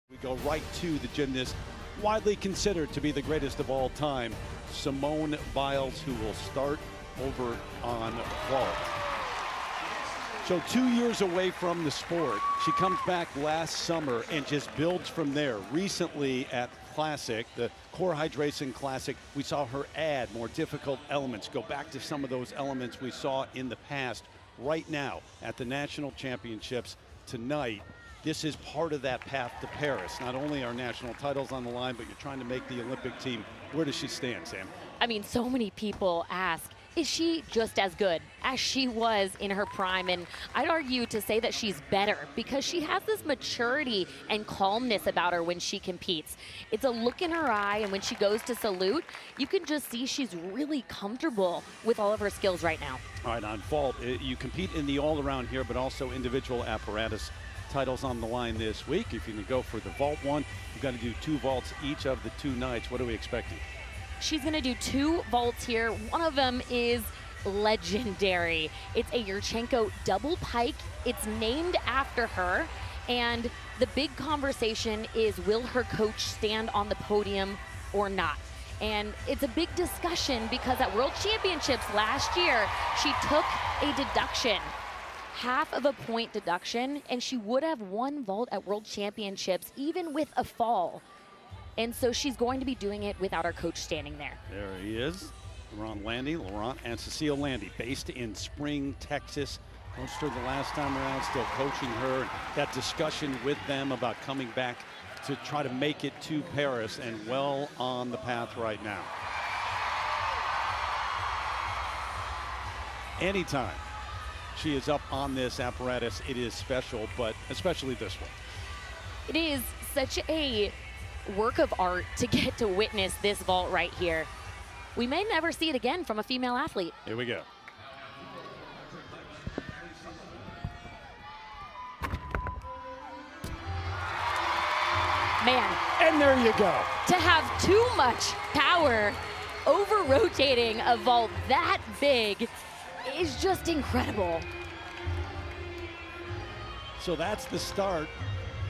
We go right to the gymnast, widely considered to be the greatest of all time, Simone Biles, who will start over on vault. So 2 years away from the sport, she comes back last summer and just builds from there. Recently at Classic, the Core Hydration Classic, we saw her add more difficult elements, go back to some of those elements we saw in the past. Right now at the National Championships tonight, this is part of that path to Paris. Not only are national titles on the line, but you're trying to make the Olympic team. Where does she stand, Sam? I mean, so many people ask, is she just as good as she was in her prime? And I'd argue to say that she's better because she has this maturity and calmness about her when she competes. It's a look in her eye, and when she goes to salute, you can just see she's really comfortable with all of her skills right now. All right, on vault, you compete in the all-around here, but also individual apparatus. Titles on the line this week. If you're going to go for the vault one, you've got to do 2 vaults each of the 2 nights. What are we expecting? She's going to do 2 vaults here. One of them is legendary. It's a Yurchenko double pike. It's named after her. And the big conversation is, will her coach stand on the podium or not? And it's a big discussion because at World Championships last year, she took a deduction. Half of a point deduction, and she would have won vault at World Championships even with a fall. And so she's going to be doing it without our coach standing there. There he is, Laurent and Cecile Landy, based in Spring, Texas. Coached her the last time around, still coaching her. And that discussion with them about coming back to try to make it to Paris, and well on the path right now. Anytime she is up on this apparatus, it is special, but especially this one. It is such a work of art to get to witness this vault right here. We may never see it again from a female athlete. Here we go. Man. And there you go. To have too much power over rotating a vault that big is just incredible. So that's the start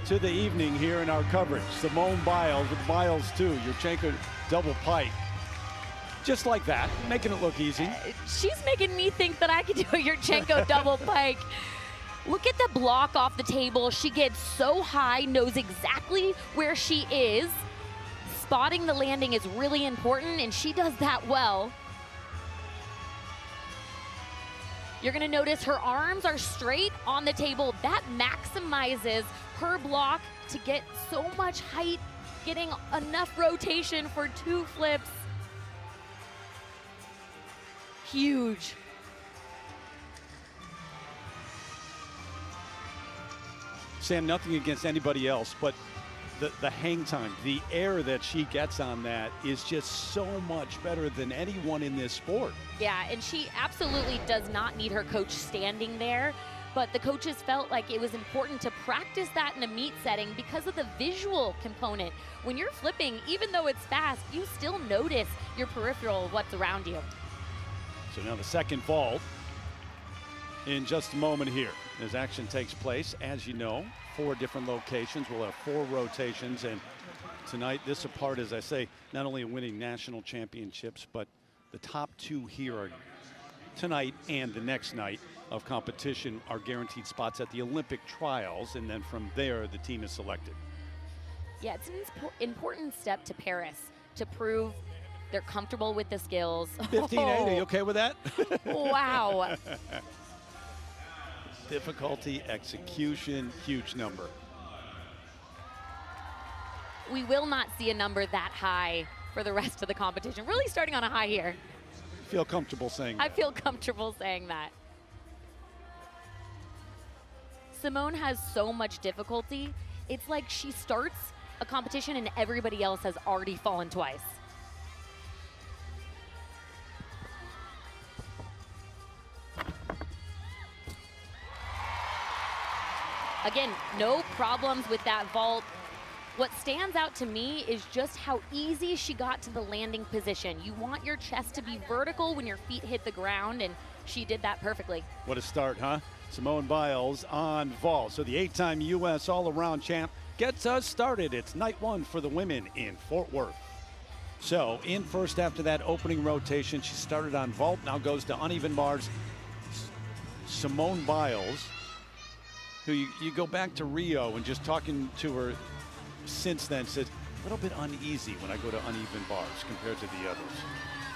to the evening here in our coverage. Simone Biles with Biles 2, Yurchenko double pike. Just like that, making it look easy. She's making me think that I could do a Yurchenko double pike. Look at the block off the table. She gets so high, knows exactly where she is. Spotting the landing is really important, and she does that well. You're gonna notice her arms are straight on the table. That maximizes her block to get so much height, getting enough rotation for 2 flips. Huge. Sam, nothing against anybody else, but the hang time, the air that she gets on that is just so much better than anyone in this sport. Yeah, and she absolutely does not need her coach standing there, but the coaches felt like it was important to practice that in a meet setting because of the visual component. When you're flipping, even though it's fast, you still notice your peripheral of what's around you. So now the second vault in just a moment here as action takes place. As you know, 4 different locations. We'll have 4 rotations, and tonight this apart, as I say, not only winning national championships, but the top 2 here are tonight and the next night of competition are guaranteed spots at the Olympic trials, and then from there the team is selected. Yeah, it's an important step to Paris to prove they're comfortable with the skills. 15-8, are you okay with that? Wow. Difficulty, execution, huge number. We will not see a number that high for the rest of the competition. Really starting on a high here. Feel comfortable saying that. I feel comfortable saying that. Simone has so much difficulty. It's like she starts a competition and everybody else has already fallen twice. Again, no problems with that vault. What stands out to me is just how easy she got to the landing position. You want your chest to be vertical when your feet hit the ground, and she did that perfectly. What a start, huh? Simone Biles on vault. So the 8-time U.S. all-around champ gets us started. It's night one for the women in Fort Worth. So in first after that opening rotation, she started on vault, now goes to uneven bars. Simone Biles, who you go back to Rio and just talking to her since then, says a little bit uneasy when I go to uneven bars compared to the others.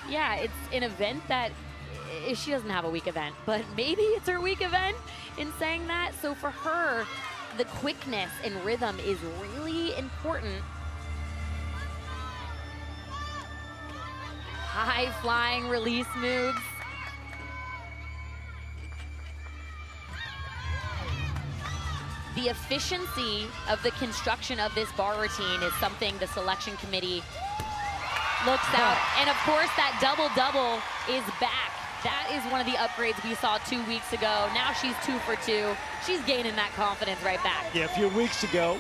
Yeah, it's an event that she doesn't have a weak event, but maybe it's her weak event in saying that. So for her, the quickness and rhythm is really important. High flying release moves. The efficiency of the construction of this bar routine is something the selection committee looks out. And of course, that double-double is back. That is one of the upgrades we saw 2 weeks ago. Now she's 2 for 2. She's gaining that confidence right back. Yeah, a few weeks ago,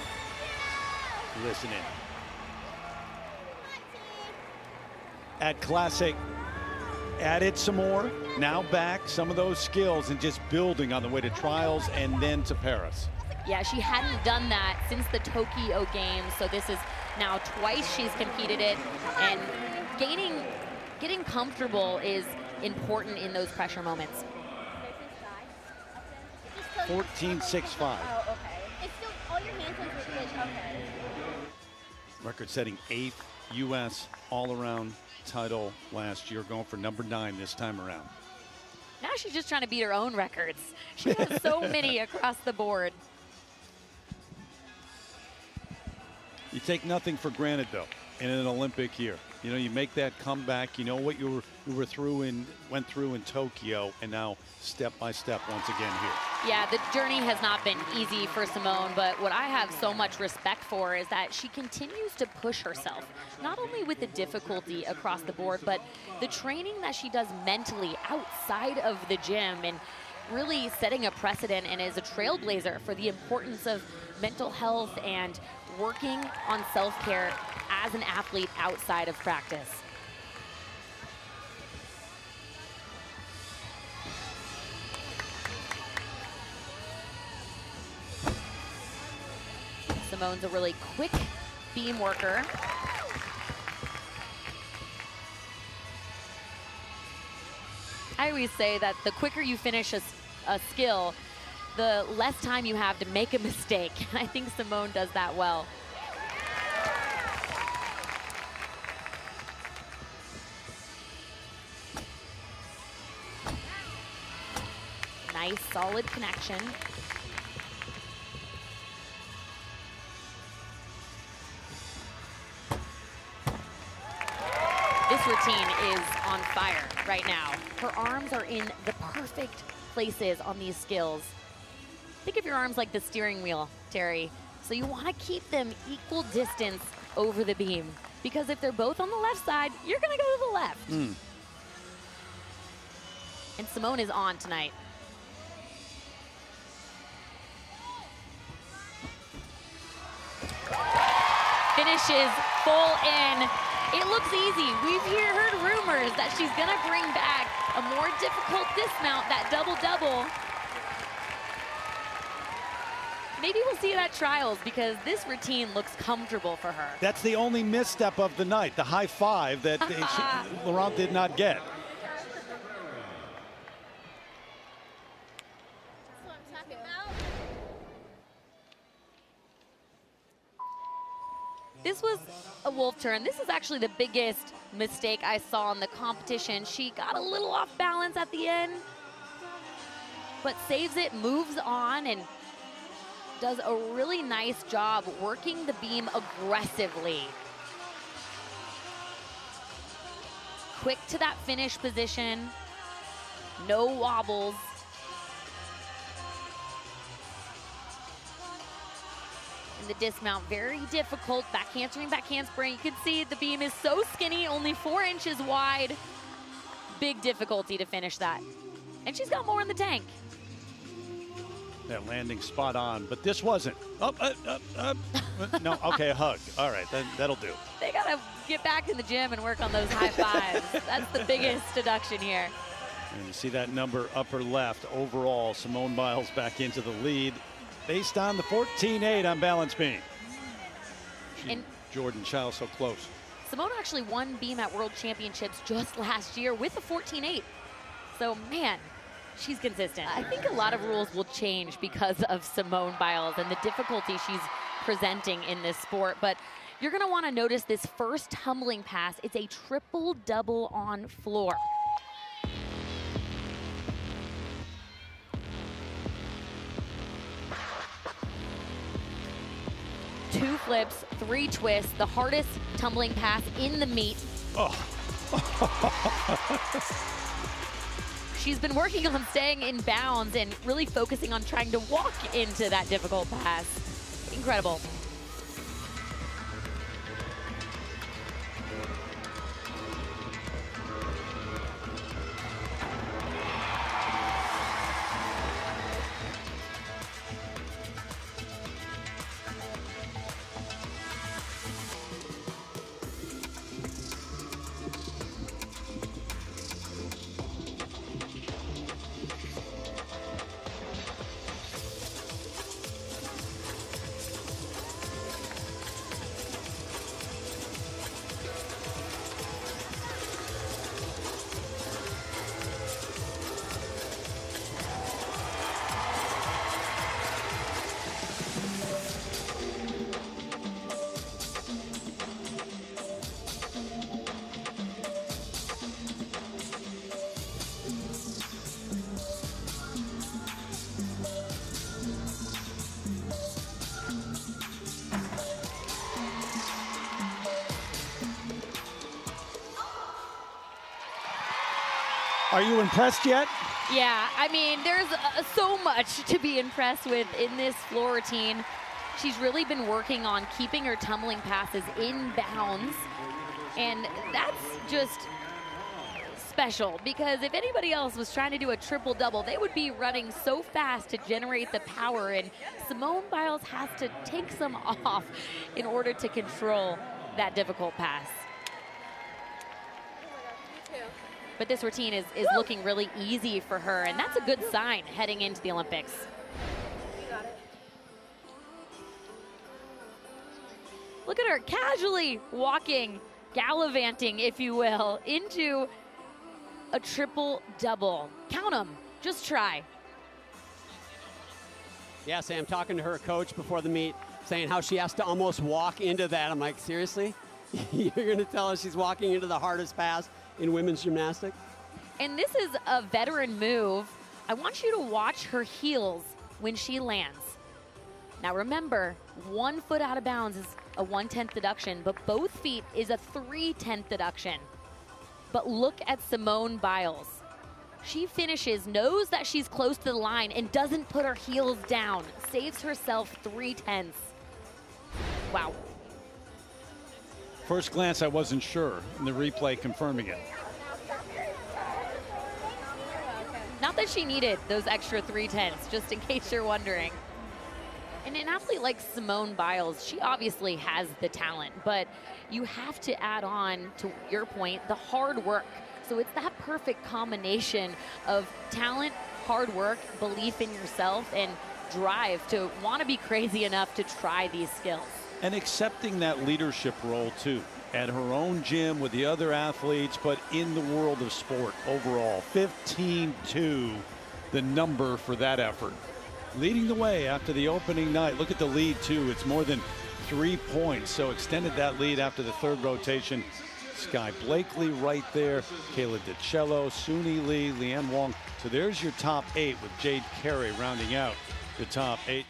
listen in. At Classic, added some more, now back, some of those skills and just building on the way to trials and then to Paris. Yeah, she hadn't done that since the Tokyo Games, so this is now twice she's competed it, and getting comfortable is important in those pressure moments. 14.65. Oh, okay. It's still, all your hand tones were good, okay. Record-setting 8th U.S. all-around title last year, going for number 9 this time around. Now she's just trying to beat her own records. She has so many across the board. You take nothing for granted, though, in an Olympic year. You know, you make that comeback. You know what you went through in Tokyo, and now step by step once again here. Yeah, the journey has not been easy for Simone, but what I have so much respect for is that she continues to push herself, not only with the difficulty across the board, but the training that she does mentally outside of the gym, and really setting a precedent and is a trailblazer for the importance of mental health and working on self-care as an athlete outside of practice. Simone's a really quick beam worker. I always say that the quicker you finish a skill, the less time you have to make a mistake. I think Simone does that well. Nice, solid connection. This routine is on fire right now. Her arms are in the perfect places on these skills. Think of your arms like the steering wheel, Terry. So you want to keep them equal distance over the beam, because if they're both on the left side, you're going to go to the left. And Simone is on tonight. Finishes full in. It looks easy. We've heard rumors that she's going to bring back a more difficult dismount, that double-double. Maybe we'll see it at trials, because this routine looks comfortable for her. That's the only misstep of the night, the high five that Laurent did not get. That's what I'm talking about. This was a wolf turn. This is actually the biggest mistake I saw in the competition. She got a little off balance at the end, but saves it, moves on, and does a really nice job working the beam aggressively. Quick to that finish position, no wobbles. And the dismount, very difficult. Back handspring, back handspring. You can see the beam is so skinny, only 4 inches wide. Big difficulty to finish that. And she's got more in the tank. That landing spot on, but this wasn't. No, okay, a hug. All right, that'll do. They gotta get back in the gym and work on those high fives. That's the biggest deduction here. And you see that number upper left. Overall, Simone Biles back into the lead based on the 14.8 on balance beam. And Jordan Child so close. Simone actually won beam at World Championships just last year with a 14.8. So, man, she's consistent. I think a lot of rules will change because of Simone Biles and the difficulty she's presenting in this sport. But you're going to want to notice this first tumbling pass. It's a triple double on floor. Two flips, three twists, the hardest tumbling pass in the meet. Oh. She's been working on staying in bounds and really focusing on trying to walk into that difficult pass. Incredible. Are you impressed yet? Yeah, I mean, there's so much to be impressed with in this floor routine. She's really been working on keeping her tumbling passes in bounds, and that's just special because if anybody else was trying to do a triple double, they would be running so fast to generate the power, and Simone Biles has to take some off in order to control that difficult pass. But this routine is looking really easy for her, and that's a good sign heading into the Olympics. Look at her casually walking, gallivanting, if you will, into a triple double. Count them, just try. Yeah, Sam, talking to her coach before the meet, saying how she has to almost walk into that. I'm like, seriously? You're gonna tell us she's walking into the hardest pass in women's gymnastics? And this is a veteran move. I want you to watch her heels when she lands. Now remember, 1 foot out of bounds is a 1/10 deduction, but both feet is a 3/10 deduction. But look at Simone Biles. She finishes, knows that she's close to the line, and doesn't put her heels down. Saves herself 3/10. Wow. First glance, I wasn't sure, and the replay confirming it. Not that she needed those extra 3/10, just in case you're wondering. And an athlete like Simone Biles, she obviously has the talent, but you have to add on, to your point, the hard work. So it's that perfect combination of talent, hard work, belief in yourself, and drive to want to be crazy enough to try these skills. And accepting that leadership role too, at her own gym with the other athletes, but in the world of sport overall. 15-2, the number for that effort. Leading the way after the opening night. Look at the lead too, it's more than 3 points, so extended that lead after the third rotation. Sky Blakely right there, Kayla DiCello, Suni Lee, Leanne Wong. So there's your top 8 with Jade Carey rounding out the top 8.